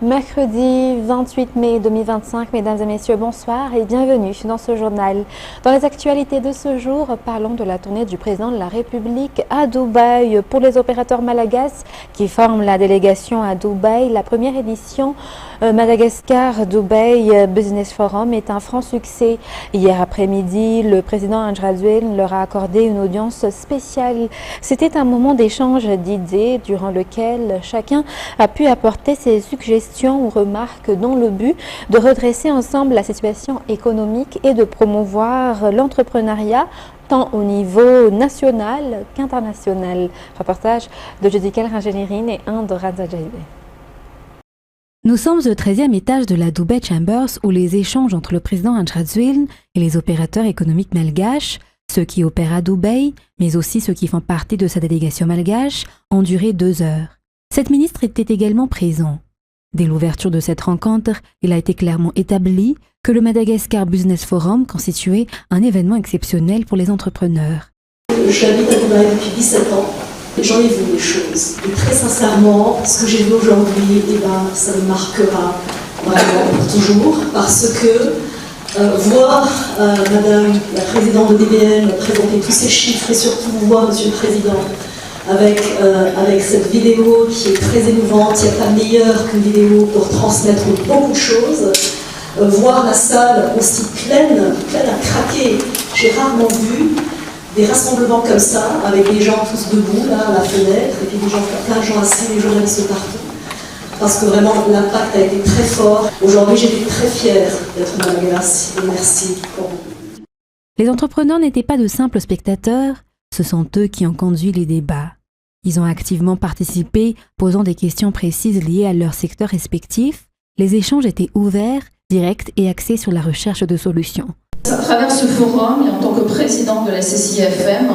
Mercredi 28 mai 2025, mesdames et messieurs, bonsoir et bienvenue dans ce journal. Dans les actualités de ce jour, parlons de la tournée du président de la République à Dubaï. Pour les opérateurs malagasy qui forment la délégation à Dubaï, la première édition Madagascar-Dubaï Business Forum est un franc succès. Hier après-midi, le président Andrade leur a accordé une audience spéciale. C'était un moment d'échange d'idées durant lequel chacun a pu apporter ses suggestions ou remarques dans le but de redresser ensemble la situation économique et de promouvoir l'entrepreneuriat tant au niveau national qu'international. Reportage de Judikel Rangelirine et Inde Radzajaïbe. Nous sommes au 13e étage de la Dubai Chambers où les échanges entre le président Andrade et les opérateurs économiques malgaches, ceux qui opèrent à Dubaï, mais aussi ceux qui font partie de sa délégation malgache, ont duré 2 heures. Cette ministre était également présent. Dès l'ouverture de cette rencontre, il a été clairement établi que le Madagascar Business Forum constituait un événement exceptionnel pour les entrepreneurs. J'habite à Dubaï depuis 17 ans et j'en ai vu des choses. Et très sincèrement, ce que j'ai vu aujourd'hui, ça me marquera vraiment pour toujours parce que voir Madame la présidente de DBM présenter tous ces chiffres et surtout voir Monsieur le Président avec cette vidéo qui est très émouvante, il n'y a pas meilleur qu'une vidéo pour transmettre beaucoup de choses. Voir la salle aussi pleine à craquer. J'ai rarement vu des rassemblements comme ça, avec les gens tous debout, là, à la fenêtre, et puis plein de gens assis, les journalistes partout. Parce que vraiment, l'impact a été très fort. Aujourd'hui, j'étais très fière d'être malagasy, et merci pour vous. Les entrepreneurs n'étaient pas de simples spectateurs, ce sont eux qui ont conduit les débats. Ils ont activement participé, posant des questions précises liées à leur secteur respectif. Les échanges étaient ouverts, directs et axés sur la recherche de solutions. À travers ce forum, et en tant que présidente de la CCIFM,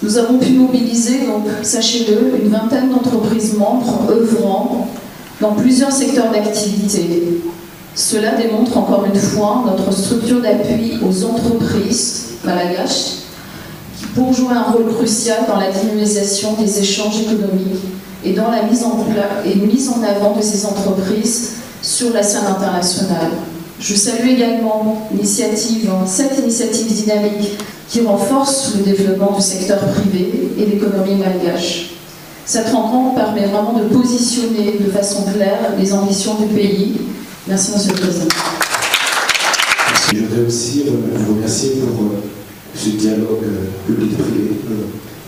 nous avons pu mobiliser, donc, sachez-le, une vingtaine d'entreprises membres œuvrant dans plusieurs secteurs d'activité. Cela démontre encore une fois notre structure d'appui aux entreprises malgaches qui pourront jouer un rôle crucial dans la dynamisation des échanges économiques et dans la mise en avant de ces entreprises sur la scène internationale. Je salue également cette initiative dynamique qui renforce le développement du secteur privé et l'économie malgache. Cette rencontre permet vraiment de positionner de façon claire les ambitions du pays. Merci, Monsieur le Président. Je voudrais aussi vous remercier pour ce dialogue public-privé.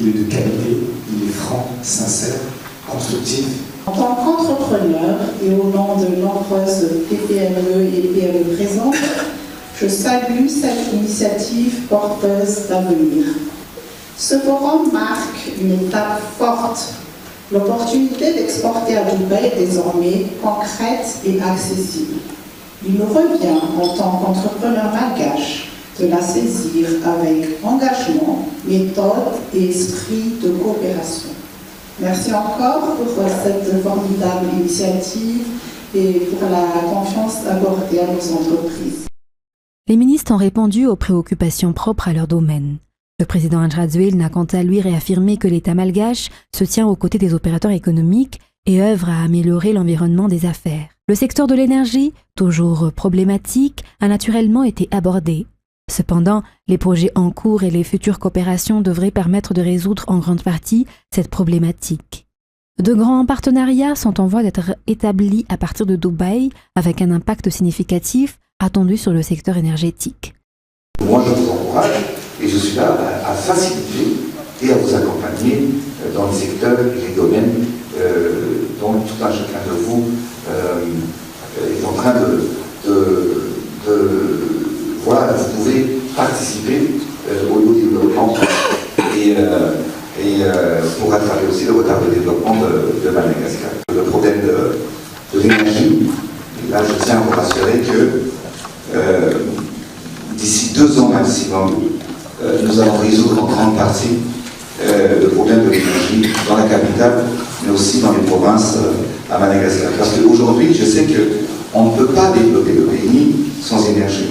Il est de qualité, il est franc, sincère, constructif. En tant qu'entrepreneur et au nom de nombreuses TPME et PME présentes, je salue cette initiative porteuse d'avenir. Ce forum marque une étape forte. L'opportunité d'exporter à Dubaï est désormais concrète et accessible. Il nous revient en tant qu'entrepreneur malgache de la saisir avec engagement, méthode et esprit de coopération. Merci encore pour cette formidable initiative et pour la confiance accordée à nos entreprises. Les ministres ont répondu aux préoccupations propres à leur domaine. Le président Andrade n'a quant à lui réaffirmé que l'État malgache se tient aux côtés des opérateurs économiques et œuvre à améliorer l'environnement des affaires. Le secteur de l'énergie, toujours problématique, a naturellement été abordé. Cependant, les projets en cours et les futures coopérations devraient permettre de résoudre en grande partie cette problématique. De grands partenariats sont en voie d'être établis à partir de Dubaï avec un impact significatif attendu sur le secteur énergétique. Moi, je vous encourage et je suis là à faciliter et à vous accompagner dans les secteurs et les domaines dont tout un chacun de vous est en train voilà, vous pouvez participer au développement et pour rattraper aussi le retard de développement de Madagascar. Le problème de l'énergie, là je tiens à vous rassurer que d'ici 2 ans maximum, nous allons résoudre en grande partie le problème de l'énergie dans la capitale, mais aussi dans les provinces à Madagascar. Parce qu'aujourd'hui, je sais qu'on ne peut pas développer le pays sans énergie.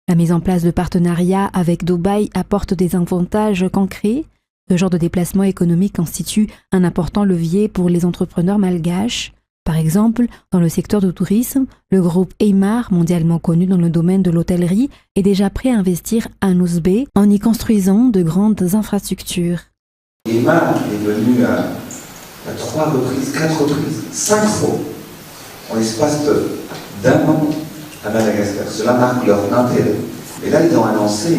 La mise en place de partenariats avec Dubaï apporte des avantages concrets. Ce genre de déplacement économique constitue un important levier pour les entrepreneurs malgaches. Par exemple, dans le secteur du tourisme, le groupe Eymar, mondialement connu dans le domaine de l'hôtellerie, est déjà prêt à investir à Nousbé en y construisant de grandes infrastructures. Eymar est venu à 3 reprises, 4 reprises, 5 fois, en l'espace d'un an à Madagascar. Cela marque leur intérêt. Et là, ils ont annoncé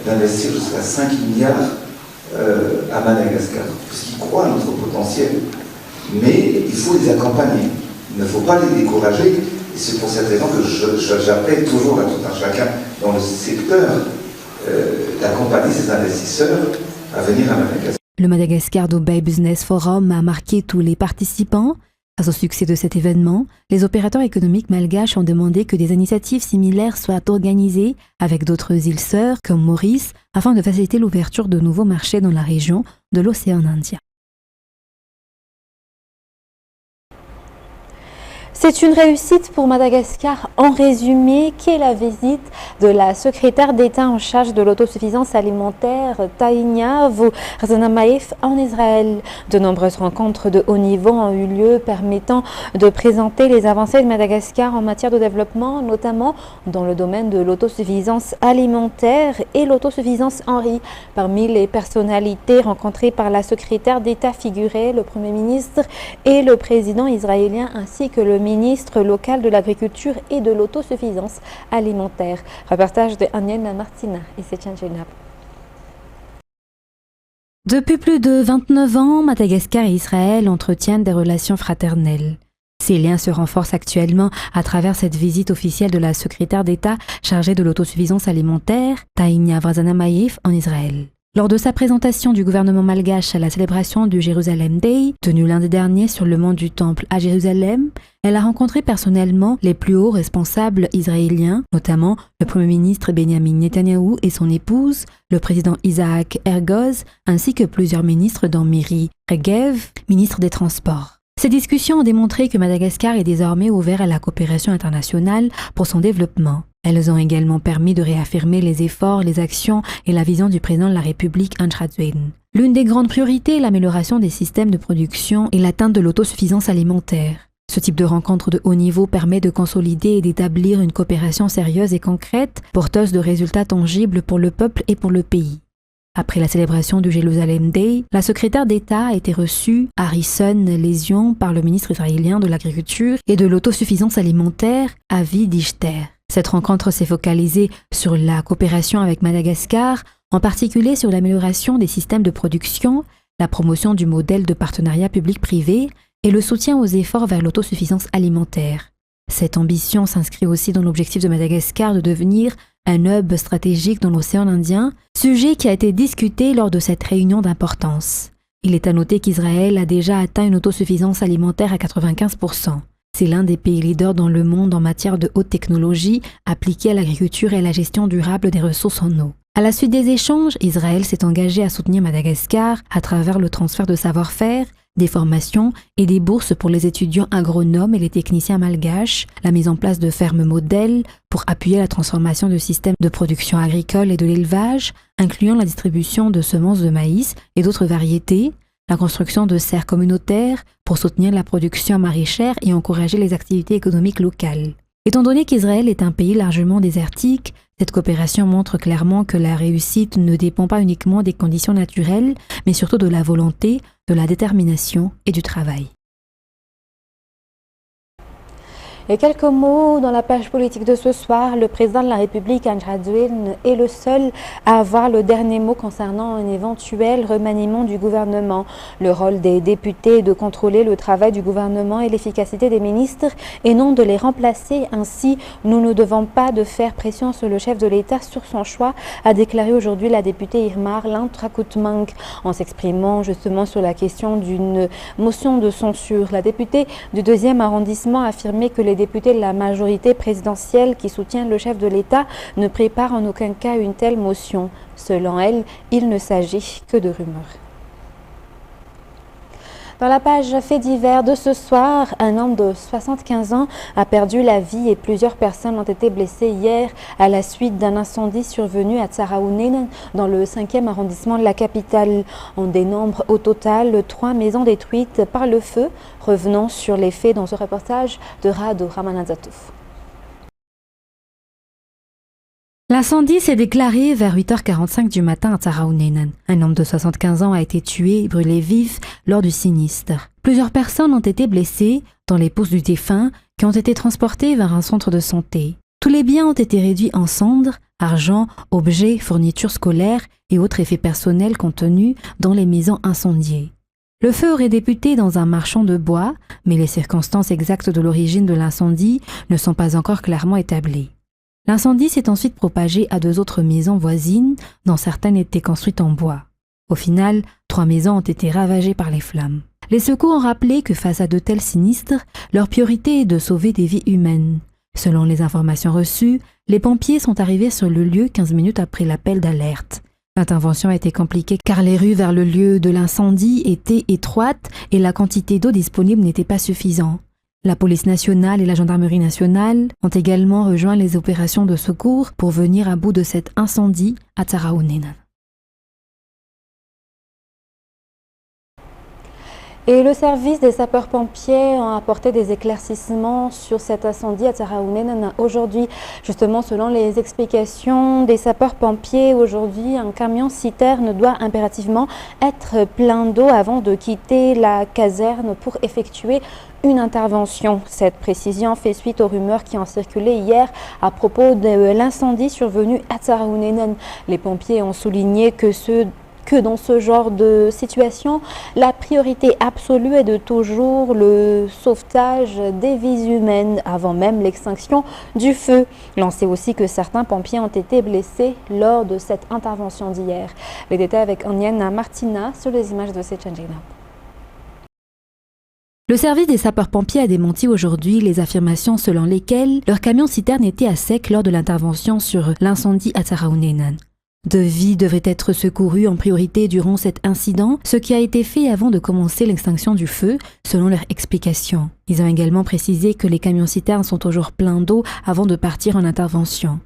d'investir jusqu'à 5 milliards à Madagascar, puisqu'ils croient à notre potentiel. Mais il faut les accompagner. Il ne faut pas les décourager. Et c'est pour cette raison que j'appelle toujours à tout un chacun dans le secteur d'accompagner ces investisseurs à venir à Madagascar. Le Madagascar Dubai Business Forum a marqué tous les participants. Face au succès de cet événement, les opérateurs économiques malgaches ont demandé que des initiatives similaires soient organisées avec d'autres îles sœurs comme Maurice afin de faciliter l'ouverture de nouveaux marchés dans la région de l'océan Indien. C'est une réussite pour Madagascar. En résumé, qu'est la visite de la secrétaire d'État en charge de l'autosuffisance alimentaire, Taïnia Razanamaev, en Israël. De nombreuses rencontres de haut niveau ont eu lieu permettant de présenter les avancées de Madagascar en matière de développement, notamment dans le domaine de l'autosuffisance alimentaire et l'autosuffisance en riz. Parmi les personnalités rencontrées par la secrétaire d'État figuraient le Premier ministre et le président israélien ainsi que le ministre local de l'agriculture et de l'autosuffisance alimentaire. Reportage de Aniel Martina et Sétian Genab. Depuis plus de 29 ans, Madagascar et Israël entretiennent des relations fraternelles. Ces liens se renforcent actuellement à travers cette visite officielle de la secrétaire d'État chargée de l'autosuffisance alimentaire, Taïnia Razanamaev, en Israël. Lors de sa présentation du gouvernement malgache à la célébration du Jérusalem Day, tenue lundi dernier sur le mont du Temple à Jérusalem, elle a rencontré personnellement les plus hauts responsables israéliens, notamment le Premier ministre Benjamin Netanyahou et son épouse, le président Isaac Herzog, ainsi que plusieurs ministres dont Miri Regev, ministre des Transports. Ces discussions ont démontré que Madagascar est désormais ouvert à la coopération internationale pour son développement. Elles ont également permis de réaffirmer les efforts, les actions et la vision du président de la République, Andry Rajoelina. L'une des grandes priorités est l'amélioration des systèmes de production et l'atteinte de l'autosuffisance alimentaire. Ce type de rencontre de haut niveau permet de consolider et d'établir une coopération sérieuse et concrète, porteuse de résultats tangibles pour le peuple et pour le pays. Après la célébration du Jérusalem Day, la secrétaire d'État a été reçue à Rishon LeZion par le ministre israélien de l'Agriculture et de l'Autosuffisance alimentaire, Avi Dichter. Cette rencontre s'est focalisée sur la coopération avec Madagascar, en particulier sur l'amélioration des systèmes de production, la promotion du modèle de partenariat public-privé et le soutien aux efforts vers l'autosuffisance alimentaire. Cette ambition s'inscrit aussi dans l'objectif de Madagascar de devenir un hub stratégique dans l'océan Indien, sujet qui a été discuté lors de cette réunion d'importance. Il est à noter qu'Israël a déjà atteint une autosuffisance alimentaire à 95%. C'est l'un des pays leaders dans le monde en matière de haute technologie appliquée à l'agriculture et à la gestion durable des ressources en eau. À la suite des échanges, Israël s'est engagé à soutenir Madagascar à travers le transfert de savoir-faire, des formations et des bourses pour les étudiants agronomes et les techniciens malgaches, la mise en place de fermes modèles pour appuyer la transformation de systèmes de production agricole et de l'élevage, incluant la distribution de semences de maïs et d'autres variétés, la construction de serres communautaires pour soutenir la production maraîchère et encourager les activités économiques locales. Étant donné qu'Israël est un pays largement désertique, cette coopération montre clairement que la réussite ne dépend pas uniquement des conditions naturelles, mais surtout de la volonté, de la détermination et du travail. Et quelques mots dans la page politique de ce soir. Le président de la République, Andry Rajoelina, est le seul à avoir le dernier mot concernant un éventuel remaniement du gouvernement. Le rôle des députés est de contrôler le travail du gouvernement et l'efficacité des ministres et non de les remplacer. Ainsi, nous ne devons pas de faire pression sur le chef de l'État sur son choix, a déclaré aujourd'hui la députée Irmar Lantrakutmank en s'exprimant justement sur la question d'une motion de censure. La députée du 2e arrondissement a affirmé que les députés de la majorité présidentielle qui soutiennent le chef de l'État ne préparent en aucun cas une telle motion. Selon elle, il ne s'agit que de rumeurs. Dans la page fait divers de ce soir, un homme de 75 ans a perdu la vie et plusieurs personnes ont été blessées hier à la suite d'un incendie survenu à Tsaraounen dans le 5e arrondissement de la capitale. On dénombre au total 3 maisons détruites par le feu. Revenons sur les faits dans ce reportage de Rado Ramanazatouf. L'incendie s'est déclaré vers 8h45 du matin à Tsaraounen. Un homme de 75 ans a été tué et brûlé vif lors du sinistre. Plusieurs personnes ont été blessées, dont l'épouse du défunt, qui ont été transportées vers un centre de santé. Tous les biens ont été réduits en cendres, argent, objets, fournitures scolaires et autres effets personnels contenus dans les maisons incendiées. Le feu aurait débuté dans un marchand de bois, mais les circonstances exactes de l'origine de l'incendie ne sont pas encore clairement établies. L'incendie s'est ensuite propagé à 2 autres maisons voisines, dont certaines étaient construites en bois. Au final, 3 maisons ont été ravagées par les flammes. Les secours ont rappelé que face à de tels sinistres, leur priorité est de sauver des vies humaines. Selon les informations reçues, les pompiers sont arrivés sur le lieu 15 minutes après l'appel d'alerte. L'intervention a été compliquée car les rues vers le lieu de l'incendie étaient étroites et la quantité d'eau disponible n'était pas suffisante. La police nationale et la gendarmerie nationale ont également rejoint les opérations de secours pour venir à bout de cet incendie à Tsaraounen. Et le service des sapeurs-pompiers a apporté des éclaircissements sur cet incendie à Tsaraounen aujourd'hui. Justement, selon les explications des sapeurs-pompiers, aujourd'hui, un camion-citerne doit impérativement être plein d'eau avant de quitter la caserne pour effectuer une intervention. Cette précision fait suite aux rumeurs qui ont circulé hier à propos de l'incendie survenu à Tsaraounen. Les pompiers ont souligné que dans ce genre de situation, la priorité absolue est de toujours le sauvetage des vies humaines avant même l'extinction du feu. On sait aussi que certains pompiers ont été blessés lors de cette intervention d'hier. Les détails avec Oniana Martina sur les images de Sechanjina. Le service des sapeurs-pompiers a démenti aujourd'hui les affirmations selon lesquelles leur camion-citerne était à sec lors de l'intervention sur l'incendie à Tsaraounen. 2 vies devraient être secourues en priorité durant cet incident, ce qui a été fait avant de commencer l'extinction du feu, selon leur explication. Ils ont également précisé que les camions-citernes sont toujours pleins d'eau avant de partir en intervention.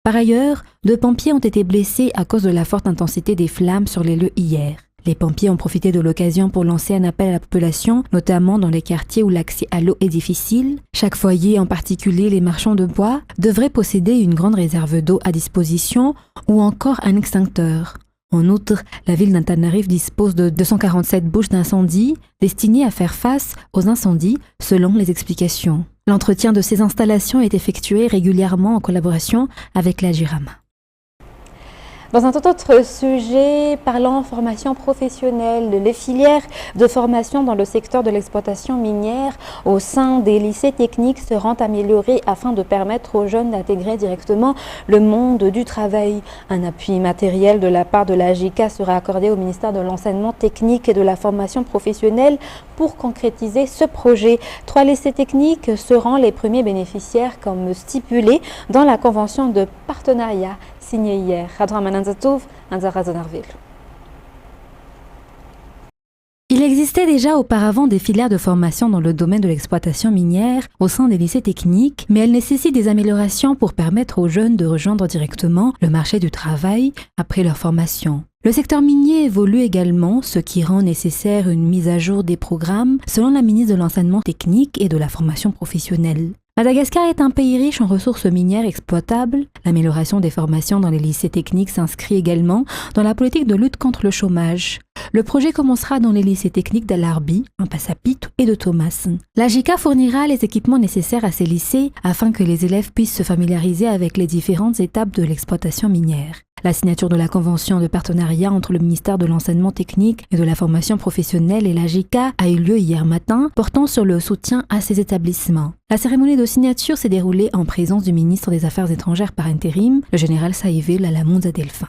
Par ailleurs, 2 pompiers ont été blessés à cause de la forte intensité des flammes sur les lieux hier. Les pompiers ont profité de l'occasion pour lancer un appel à la population, notamment dans les quartiers où l'accès à l'eau est difficile. Chaque foyer, en particulier les marchands de bois, devrait posséder une grande réserve d'eau à disposition ou encore un extincteur. En outre, la ville d'Antananarivo dispose de 247 bouches d'incendie destinées à faire face aux incendies, selon les explications. L'entretien de ces installations est effectué régulièrement en collaboration avec la Jirama. Dans un tout autre sujet, parlant formation professionnelle, les filières de formation dans le secteur de l'exploitation minière au sein des lycées techniques seront améliorées afin de permettre aux jeunes d'intégrer directement le monde du travail. Un appui matériel de la part de la JICA sera accordé au ministère de l'Enseignement technique et de la formation professionnelle pour concrétiser ce projet. 3 lycées techniques seront les premiers bénéficiaires comme stipulé dans la convention de partenariat signée hier. Il existait déjà auparavant des filières de formation dans le domaine de l'exploitation minière au sein des lycées techniques, mais elles nécessitent des améliorations pour permettre aux jeunes de rejoindre directement le marché du travail après leur formation. Le secteur minier évolue également, ce qui rend nécessaire une mise à jour des programmes selon la ministre de l'Enseignement technique et de la formation professionnelle. Madagascar est un pays riche en ressources minières exploitables. L'amélioration des formations dans les lycées techniques s'inscrit également dans la politique de lutte contre le chômage. Le projet commencera dans les lycées techniques d'Alarbi, en Passapit et de Thomas. La JICA fournira les équipements nécessaires à ces lycées afin que les élèves puissent se familiariser avec les différentes étapes de l'exploitation minière. La signature de la convention de partenariat entre le ministère de l'Enseignement technique et de la formation professionnelle et la JICA a eu lieu hier matin, portant sur le soutien à ces établissements. La cérémonie de signature s'est déroulée en présence du ministre des Affaires étrangères par intérim, le général Saïvé Lalamunza Delphin.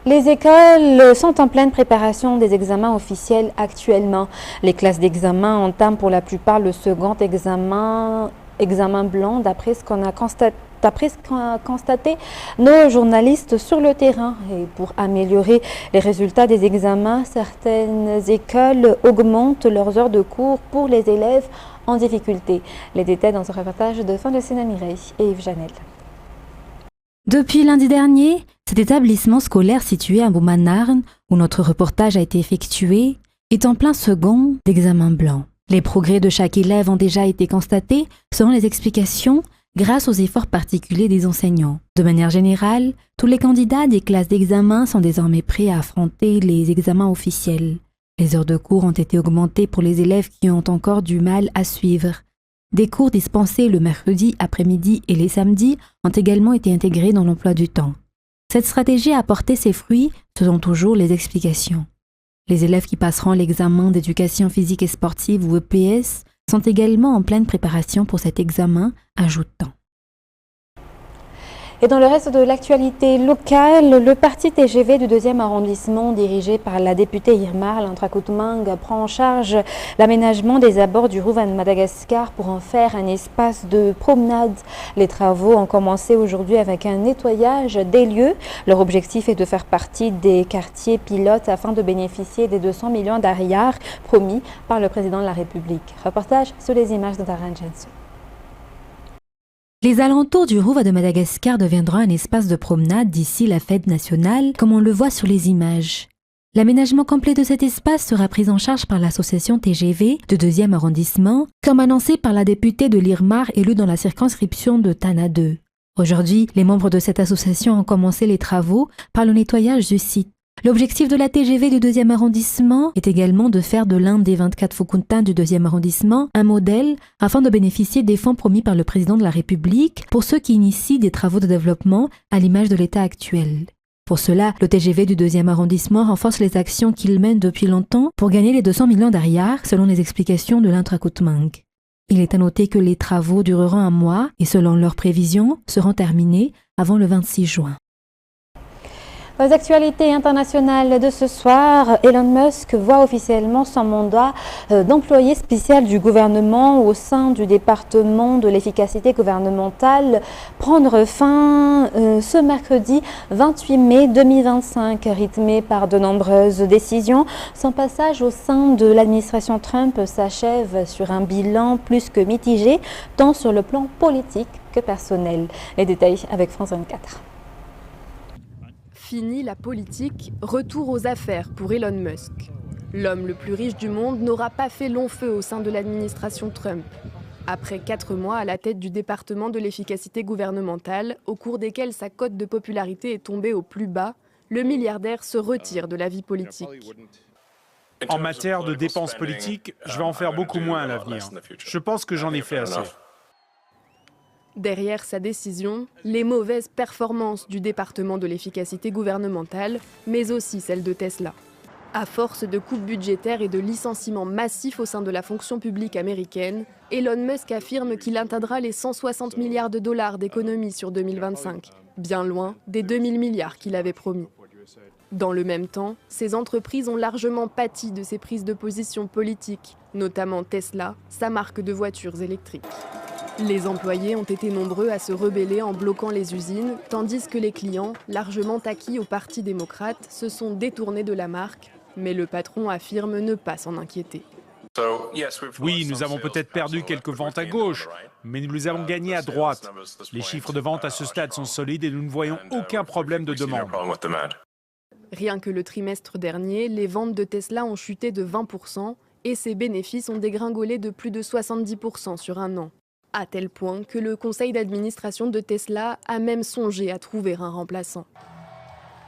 Les écoles sont en pleine préparation des examens officiels actuellement. Les classes d'examen entament pour la plupart le second examen blanc d'après ce qu'on a constaté d'après ce qu'ont constaté nos journalistes sur le terrain. Et pour améliorer les résultats des examens, certaines écoles augmentent leurs heures de cours pour les élèves en difficulté. Les détails dans ce reportage de fin de Sénat-Mireille et Yves Janel. Depuis lundi dernier, cet établissement scolaire situé à Boumanarn, où notre reportage a été effectué, est en plein second d'examen blanc. Les progrès de chaque élève ont déjà été constatés selon les explications grâce aux efforts particuliers des enseignants. De manière générale, tous les candidats des classes d'examen sont désormais prêts à affronter les examens officiels. Les heures de cours ont été augmentées pour les élèves qui ont encore du mal à suivre. Des cours dispensés le mercredi après-midi et les samedis ont également été intégrés dans l'emploi du temps. Cette stratégie a porté ses fruits, selon toujours les explications. Les élèves qui passeront l'examen d'éducation physique et sportive ou EPS sont également en pleine préparation pour cet examen, ajoutant. Et dans le reste de l'actualité locale, le parti TGV du 2e arrondissement, dirigé par la députée Irmar Lantrakoutmang, prend en charge l'aménagement des abords du Rouva de Madagascar pour en faire un espace de promenade. Les travaux ont commencé aujourd'hui avec un nettoyage des lieux. Leur objectif est de faire partie des quartiers pilotes afin de bénéficier des 200 millions d'ariars promis par le président de la République. Reportage sur les images de Taran Jensen. Les alentours du Rouva de Madagascar deviendront un espace de promenade d'ici la fête nationale, comme on le voit sur les images. L'aménagement complet de cet espace sera pris en charge par l'association TGV du 2e arrondissement, comme annoncé par la députée de l'Irmar élue dans la circonscription de Tana 2. Aujourd'hui, les membres de cette association ont commencé les travaux par le nettoyage du site. L'objectif de la TGV du 2e arrondissement est également de faire de l'un des 24 Fukuntans du 2e arrondissement un modèle afin de bénéficier des fonds promis par le président de la République pour ceux qui initient des travaux de développement à l'image de l'état actuel. Pour cela, le TGV du 2e arrondissement renforce les actions qu'il mène depuis longtemps pour gagner les 200 millions d'ariars selon les explications de Lantrakoutmang. Il est à noter que les travaux dureront un mois et selon leurs prévisions seront terminés avant le 26 juin. Aux actualités internationales de ce soir, Elon Musk voit officiellement son mandat d'employé spécial du gouvernement au sein du département de l'efficacité gouvernementale prendre fin ce mercredi 28 mai 2025, rythmé par de nombreuses décisions. Son passage au sein de l'administration Trump s'achève sur un bilan plus que mitigé, tant sur le plan politique que personnel. Les détails avec France 24. Fini la politique, retour aux affaires pour Elon Musk. L'homme le plus riche du monde n'aura pas fait long feu au sein de l'administration Trump. Après 4 mois à la tête du département de l'efficacité gouvernementale, au cours desquels sa cote de popularité est tombée au plus bas, le milliardaire se retire de la vie politique. En matière de dépenses politiques, je vais en faire beaucoup moins à l'avenir. Je pense que j'en ai fait assez. Derrière sa décision, les mauvaises performances du département de l'efficacité gouvernementale, mais aussi celles de Tesla. À force de coupes budgétaires et de licenciements massifs au sein de la fonction publique américaine, Elon Musk affirme qu'il atteindra les 160 milliards de dollars d'économies sur 2025, bien loin des 2000 milliards qu'il avait promis. Dans le même temps, ces entreprises ont largement pâti de ses prises de position politiques, notamment Tesla, sa marque de voitures électriques. Les employés ont été nombreux à se rebeller en bloquant les usines, tandis que les clients, largement acquis au Parti démocrate, se sont détournés de la marque, mais le patron affirme ne pas s'en inquiéter. Oui, nous avons peut-être perdu quelques ventes à gauche, mais nous les avons gagnées à droite. Les chiffres de vente à ce stade sont solides et nous ne voyons aucun problème de demande. Rien que le trimestre dernier, les ventes de Tesla ont chuté de 20% et ses bénéfices ont dégringolé de plus de 70% sur un an. À tel point que le conseil d'administration de Tesla a même songé à trouver un remplaçant.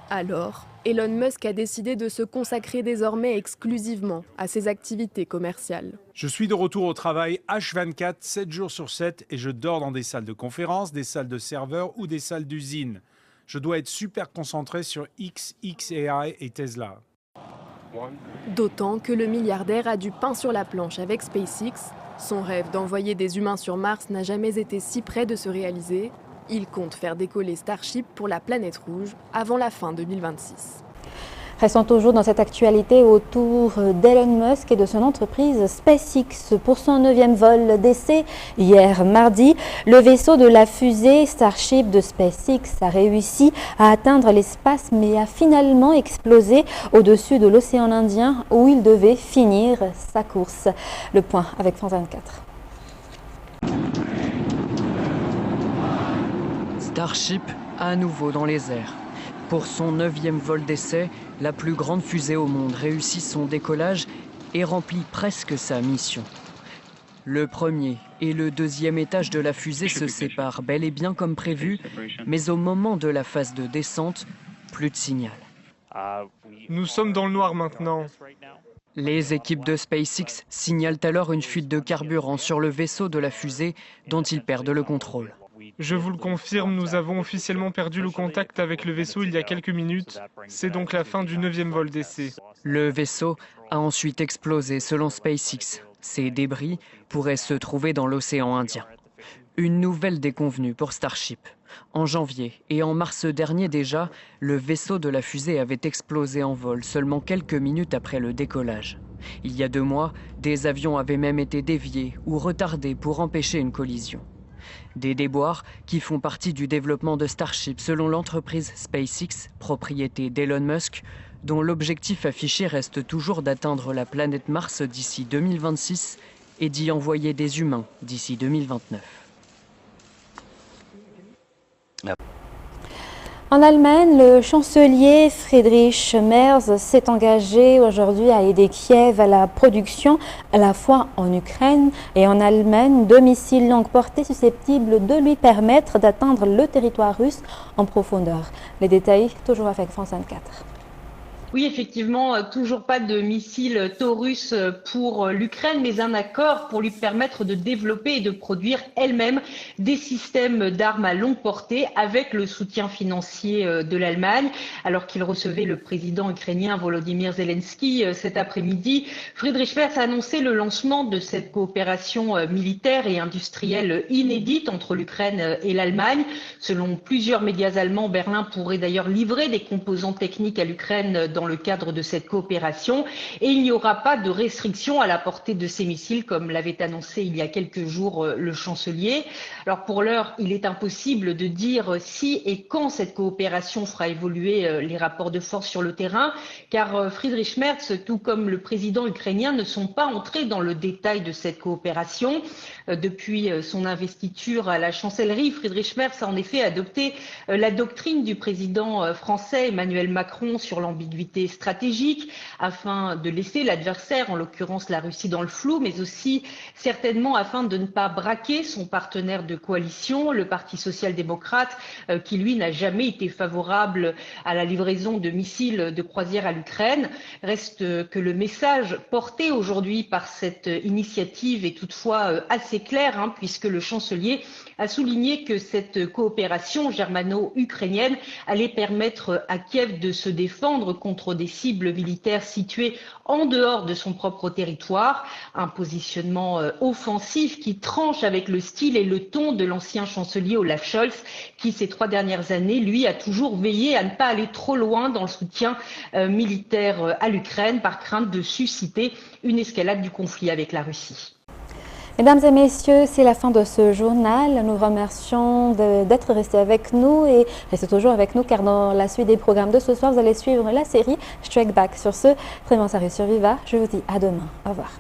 Alors, Elon Musk a décidé de se consacrer désormais exclusivement à ses activités commerciales. Je suis de retour au travail H24, 7 jours sur 7, et je dors dans des salles de conférence, des salles de serveurs ou des salles d'usine. Je dois être super concentré sur xAI et Tesla. D'autant que le milliardaire a du pain sur la planche avec SpaceX. Son rêve d'envoyer des humains sur Mars n'a jamais été si près de se réaliser. Il compte faire décoller Starship pour la planète rouge avant la fin 2026. Restons toujours dans cette actualité autour d'Elon Musk et de son entreprise SpaceX. Pour son 9e vol d'essai hier mardi, le vaisseau de la fusée Starship de SpaceX a réussi à atteindre l'espace mais a finalement explosé au-dessus de l'océan Indien où il devait finir sa course. Le point avec France 24. Starship à nouveau dans les airs. Pour son 9e vol d'essai, la plus grande fusée au monde réussit son décollage et remplit presque sa mission. Le premier et le deuxième étage de la fusée se séparent bel et bien comme prévu, mais au moment de la phase de descente, plus de signal. Nous sommes dans le noir maintenant. Les équipes de SpaceX signalent alors une fuite de carburant sur le vaisseau de la fusée dont ils perdent le contrôle. Je vous le confirme, nous avons officiellement perdu le contact avec le vaisseau il y a quelques minutes. C'est donc la fin du 9e vol d'essai. Le vaisseau a ensuite explosé selon SpaceX. Ces débris pourraient se trouver dans l'océan Indien. Une nouvelle déconvenue pour Starship. En janvier et en mars dernier déjà, le vaisseau de la fusée avait explosé en vol seulement quelques minutes après le décollage. Il y a 2 mois, des avions avaient même été déviés ou retardés pour empêcher une collision. Des déboires qui font partie du développement de Starship selon l'entreprise SpaceX, propriété d'Elon Musk, dont l'objectif affiché reste toujours d'atteindre la planète Mars d'ici 2026 et d'y envoyer des humains d'ici 2029. En Allemagne, le chancelier Friedrich Merz s'est engagé aujourd'hui à aider Kiev à la production, à la fois en Ukraine et en Allemagne, de missiles longue portée susceptibles de lui permettre d'atteindre le territoire russe en profondeur. Les détails, toujours avec France 24. Oui, effectivement, toujours pas de missiles Taurus pour l'Ukraine, mais un accord pour lui permettre de développer et de produire elle-même des systèmes d'armes à longue portée avec le soutien financier de l'Allemagne. Alors qu'il recevait le président ukrainien Volodymyr Zelensky cet après-midi, Friedrich Merz a annoncé le lancement de cette coopération militaire et industrielle inédite entre l'Ukraine et l'Allemagne. Selon plusieurs médias allemands, Berlin pourrait d'ailleurs livrer des composants techniques à l'Ukraine dans le cadre de cette coopération, et il n'y aura pas de restriction à la portée de ces missiles comme l'avait annoncé il y a quelques jours le chancelier. Alors pour l'heure, il est impossible de dire si et quand cette coopération fera évoluer les rapports de force sur le terrain, car Friedrich Merz, tout comme le président ukrainien, ne sont pas entrés dans le détail de cette coopération. Depuis son investiture à la chancellerie, Friedrich Merz a en effet adopté la doctrine du président français Emmanuel Macron sur l'ambiguïté stratégique afin de laisser l'adversaire, en l'occurrence la Russie, dans le flou, mais aussi certainement afin de ne pas braquer son partenaire de coalition, le Parti social-démocrate, qui lui n'a jamais été favorable à la livraison de missiles de croisière à l'Ukraine. Reste que le message porté aujourd'hui par cette initiative est toutefois assez clair, puisque le chancelier a souligné que cette coopération germano-ukrainienne allait permettre à Kiev de se défendre contre des cibles militaires situées en dehors de son propre territoire. Un positionnement offensif qui tranche avec le style et le ton de l'ancien chancelier Olaf Scholz, qui ces 3 dernières années, lui, a toujours veillé à ne pas aller trop loin dans le soutien militaire à l'Ukraine par crainte de susciter une escalade du conflit avec la Russie. Mesdames et messieurs, c'est la fin de ce journal. Nous remercions d'être restés avec nous et restez toujours avec nous car dans la suite des programmes de ce soir, vous allez suivre la série Strike Back. Sur ce, très bon salut sur Viva. Je vous dis à demain. Au revoir.